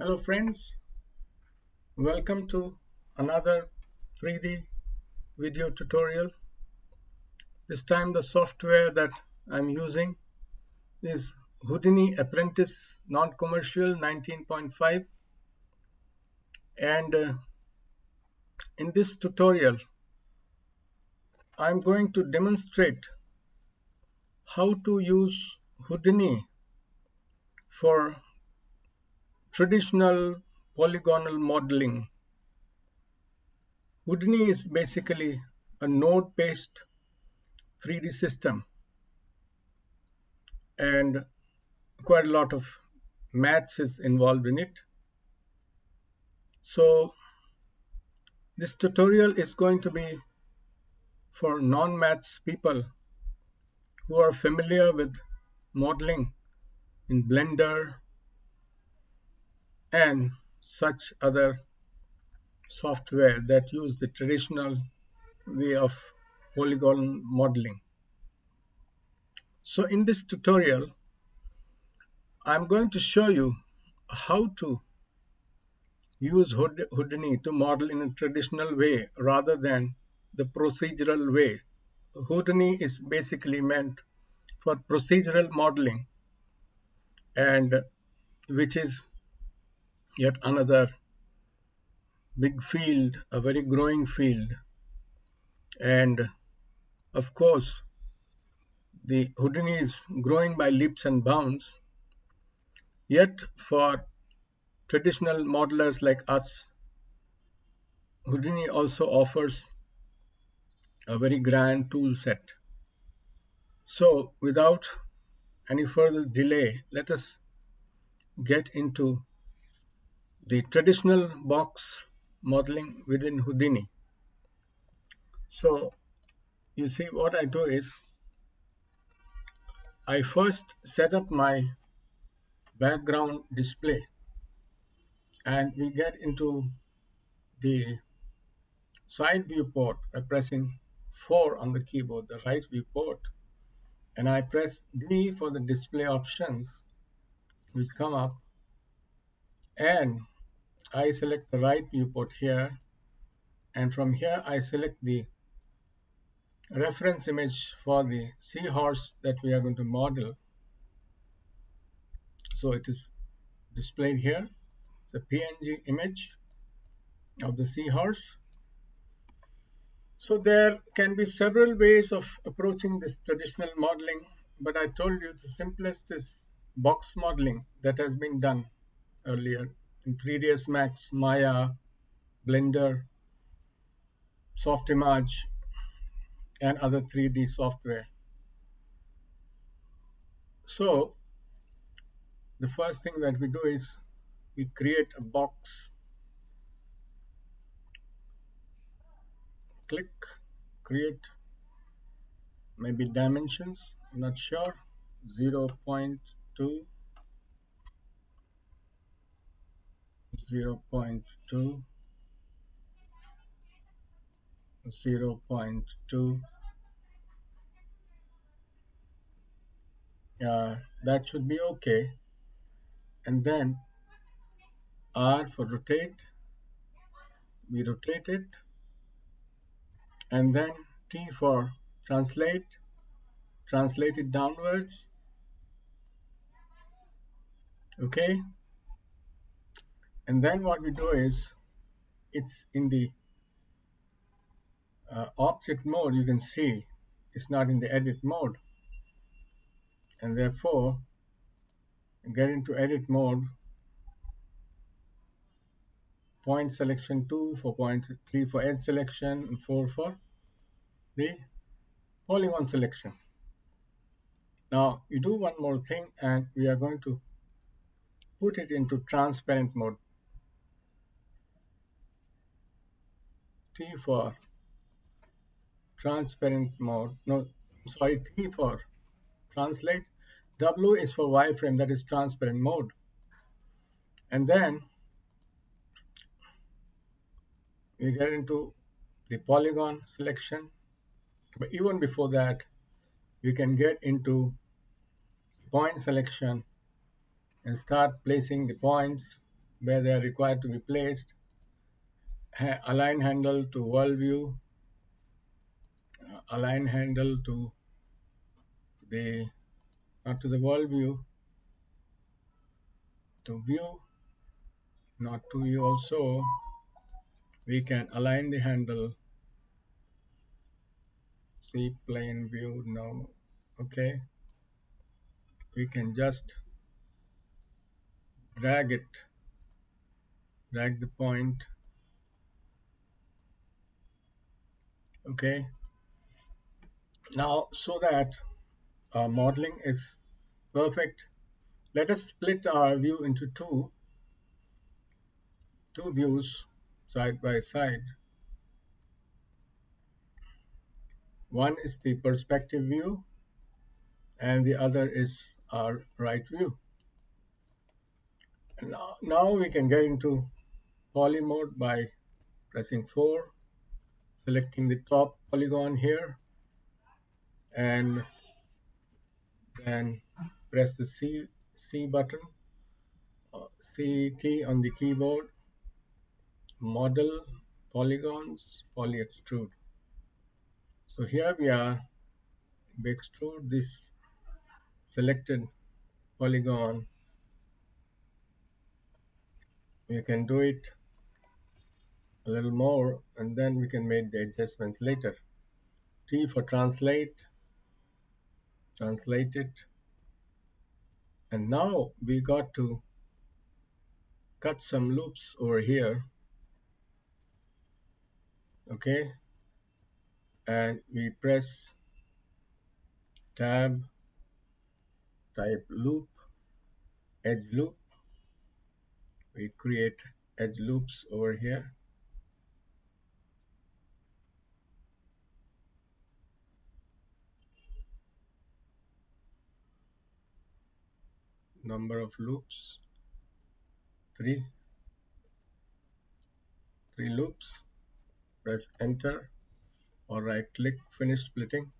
Hello friends, welcome to another 3D video tutorial. This time the software that I'm using is Houdini Apprentice non-commercial 19.5, and in this tutorial I'm going to demonstrate how to use Houdini for traditional polygonal modeling. Houdini is basically a node-based 3D system, and quite a lot of maths is involved in it. So this tutorial is going to be for non-maths people who are familiar with modeling in Blender and such other software that use the traditional way of polygon modeling. So in this tutorial, I'm going to show you how to use Houdini to model in a traditional way rather than the procedural way. Houdini is basically meant for procedural modeling, and which is yet another big field, a very growing field. And of course, the Houdini is growing by leaps and bounds. Yet for traditional modelers like us, Houdini also offers a very grand tool set. So without any further delay, let us get into the traditional box modeling within Houdini. So you see, what I do is I first set up my background display, and we get into the side viewport by pressing 4 on the keyboard, the right viewport, and I press D for the display options which come up, and I select the right viewport here, and from here I select the reference image for the seahorse that we are going to model. So it is displayed here. It's a PNG image of the seahorse. So there can be several ways of approaching this traditional modeling, but I told you the simplest is box modeling that has been done earlier in 3ds Max, Maya, Blender, Softimage, and other 3D software. So the first thing that we do is we create a box. Click, create, maybe dimensions, I'm not sure, 0.2, 0.2, 0.2. That should be okay. And then R for rotate, we rotate it. And then T for translate, translate it downwards. Okay. And then what we do is, it's in the object mode. You can see it's not in the edit mode, and therefore get into edit mode. Point selection 2 for point, 3 for edge selection, and 4 for the polygon selection. Now you do one more thing, and we are going to put it into transparent mode. T for transparent mode. No, sorry, T for translate. W is for wireframe, that is transparent mode. And then we get into the polygon selection. But even before that, we can get into point selection and start placing the points where they are required to be placed. Align handle to world view, align handle to the, not to the world view, to view, not to view also. We can align the handle, see plane view, no, okay. We can just drag it, drag the point, okay. Now, so that our modeling is perfect, let us split our view into two views side by side. One is the perspective view and the other is our right view. And now we can get into poly mode by pressing 4, selecting the top polygon here, and then press the C button, C key on the keyboard, model, polygons, poly extrude. So here we extrude this selected polygon. We can do it a little more and then we can make the adjustments later. T for translate, translate it. And now we got to cut some loops over here, okay? And we press tab, type loop, edge loop. We create edge loops over here. Number of loops, three loops. Press enter or right click, finish splitting.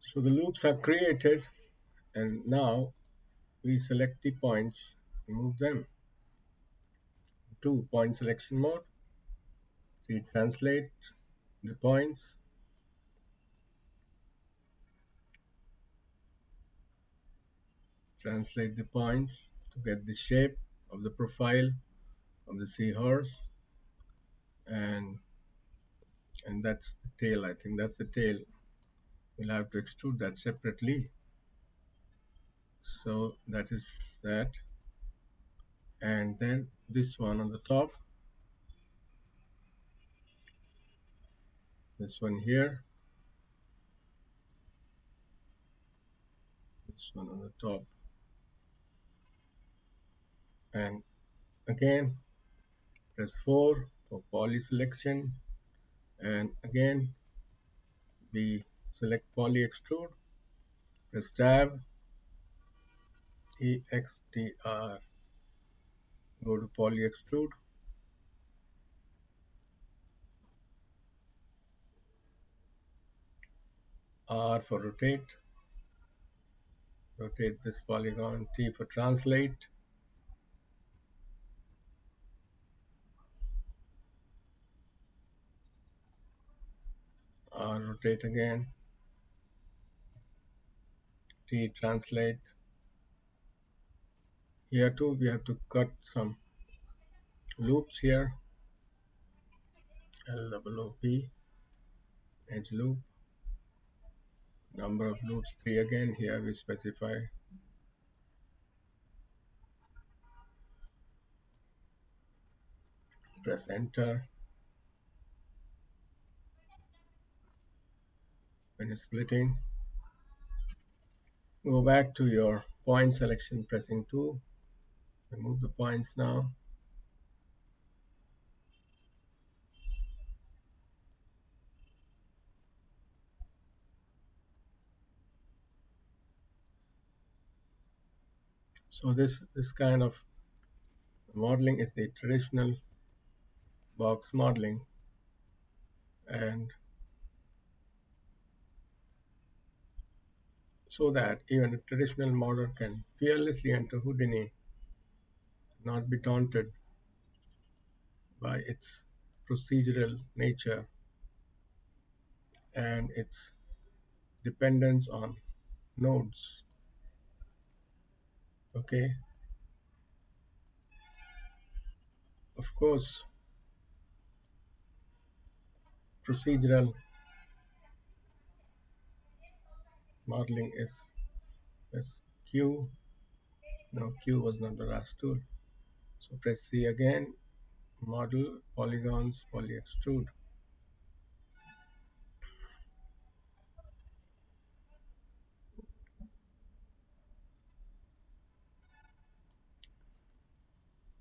So the loops are created and now we select the points, move them to point selection mode. We translate the points, to get the shape of the profile of the seahorse, and that's the tail. I think that's the tail. We'll have to extrude that separately. So that is that, and then this one on the top, this one here, this one on the top, and again press 4 for poly selection, and again we select poly extrude, press tab, EXTR, go to poly extrude, R for rotate, rotate this polygon, T for translate, R rotate again, T translate. Here too we have to cut some loops here, LOOP, edge loop, number of loops 3 again, here we specify. Press enter, finish splitting. Go back to your point selection, pressing 2, remove the points now. So this kind of modeling is the traditional box modeling, and so that even a traditional model can fearlessly enter Houdini not be daunted by its procedural nature and its dependence on nodes. Okay, of course, procedural modeling is Q. No, Q was not the last tool. So press C again, model, polygons, poly extrude.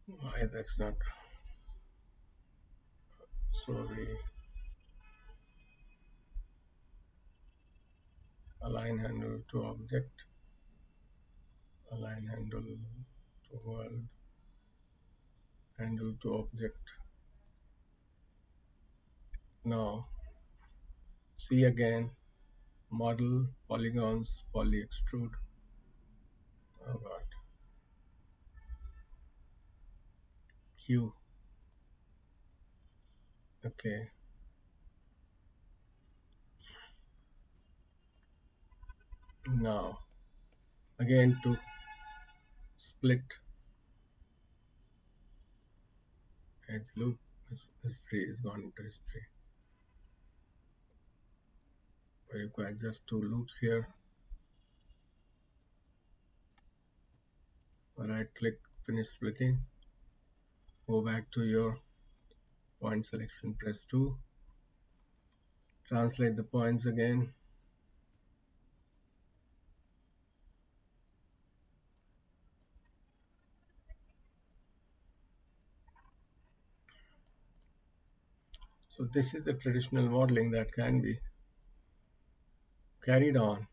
Why that's not, so we align handle to object, align handle to world, handle to object. Now C again, model, polygons, poly extrude. Oh god, Q. Okay, now again to split edge loop. History is gone into history. We require just two loops here. Right click, finish splitting. Go back to your point selection, press 2. Translate the points again. So this is the traditional modeling that can be carried on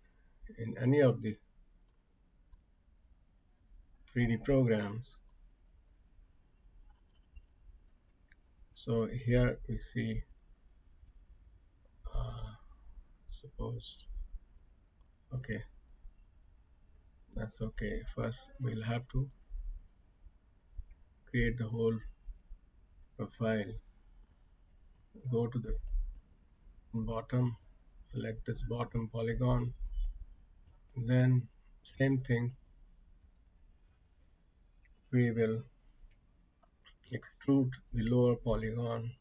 in any of the 3D programs. So here we see, suppose, okay, that's okay. First we'll have to create the whole profile. Go to the bottom, select this bottom polygon, then same thing, we will extrude the lower polygon.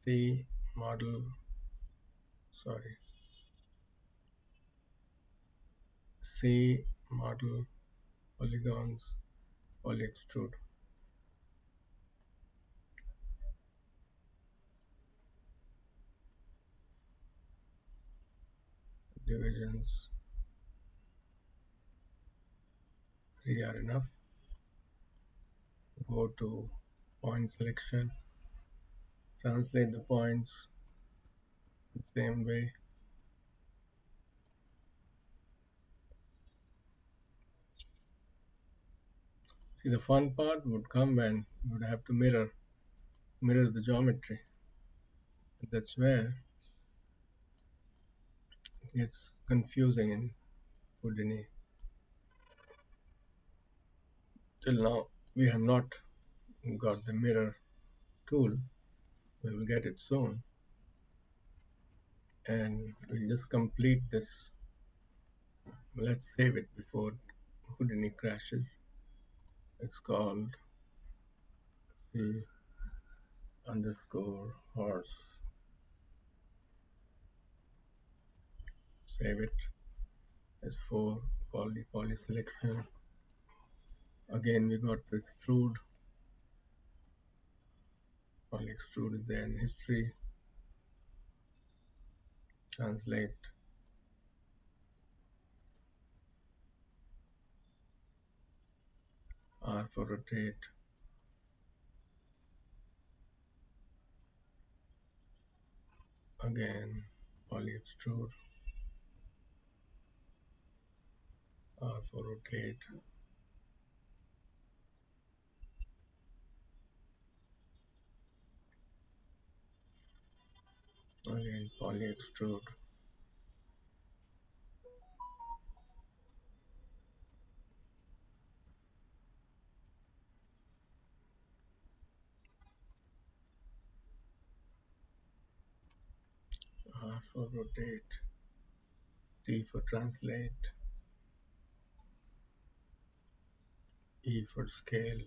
C model, sorry, C model, polygons, poly extrude. Divisions 3 are enough. Go to point selection, translate the points the same way. See, the fun part would come when you would have to mirror the geometry. That's where it gets confusing in Houdini. Till now, we have not got the mirror tool. We will get it soon. And we'll just complete this. Let's save it before Houdini crashes. It's called C underscore horse. Save it. S4 poly selection. Again, we got to extrude. Poly extrude is there in history. Translate. R for rotate. Again, poly extrude. R for rotate. Again, poly extrude. R for rotate, T for translate, E for scale,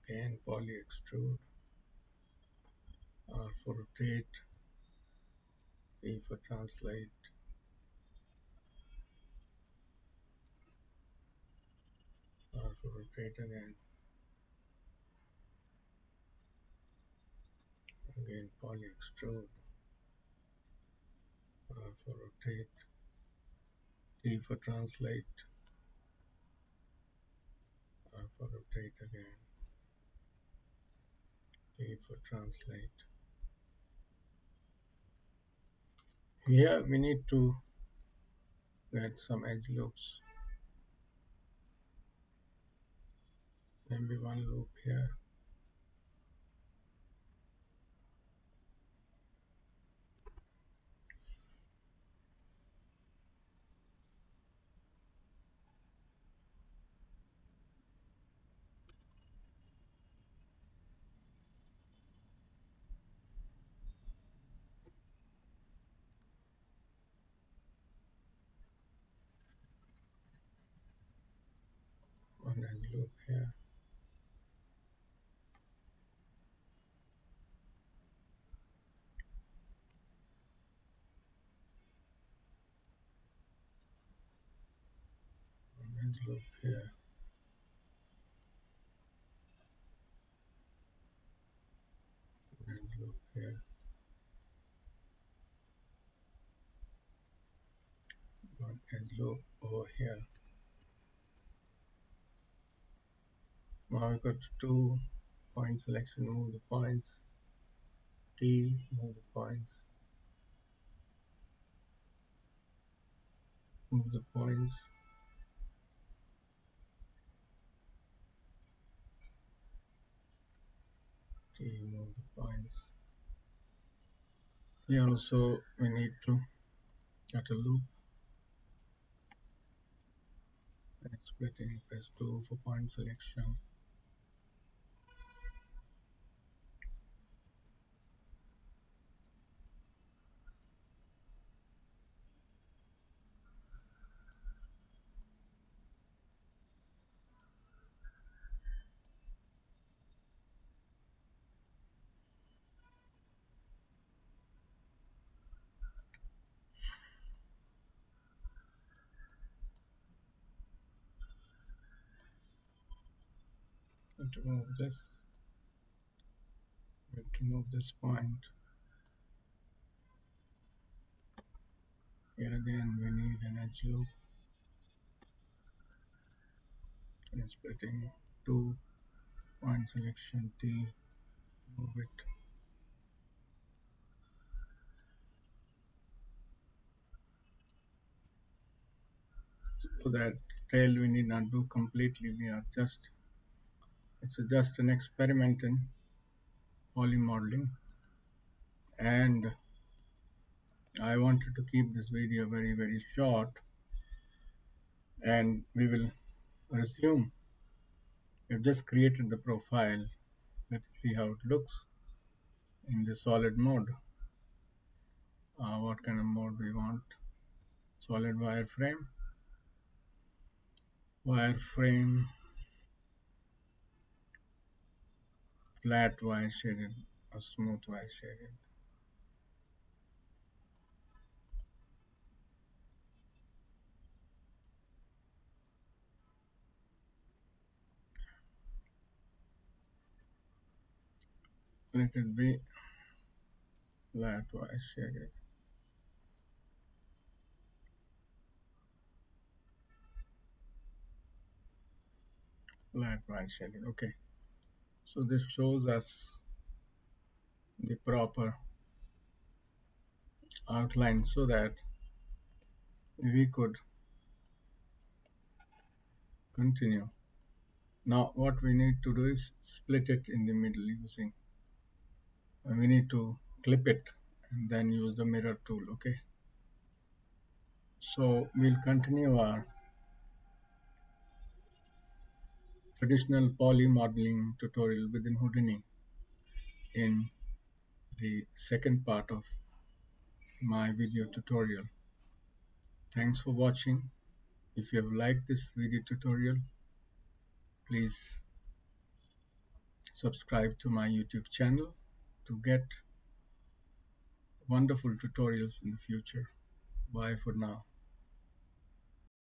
again poly extrude, R for rotate, T for translate, R for rotate again poly extrude, R for rotate, T for translate, R for rotate again, T for translate. Here we need to get some edge loops, maybe one loop here, one edge loop here, one edge loop here, one edge loop here, one edge loop over here. Now we got two point selection, move the points, T, move the points, move the points, T, move the points. Here also we need to get a loop and splitting, press 2 for point selection. And to move this, we have to move this point. Here again we need an edge loop and splitting 2 point selection, T, move it. So that tail we need not do completely, we are just, it's just an experiment in poly modeling, and I wanted to keep this video very short, and we will resume. We've just created the profile. Let's see how it looks in the solid mode. What kind of mode we want? Solid wireframe, wireframe, flat wire shaded or smooth wire shaded. Let it be flat wire shaded. Flat wire shaded. Okay. So this shows us the proper outline so that we could continue. Now what we need to do is split it in the middle using, we need to clip it and then use the mirror tool. Okay. So we'll continue our traditional poly modeling tutorial within Houdini in the second part of my video tutorial. Thanks for watching. If you have liked this video tutorial, please subscribe to my YouTube channel to get wonderful tutorials in the future. Bye for now.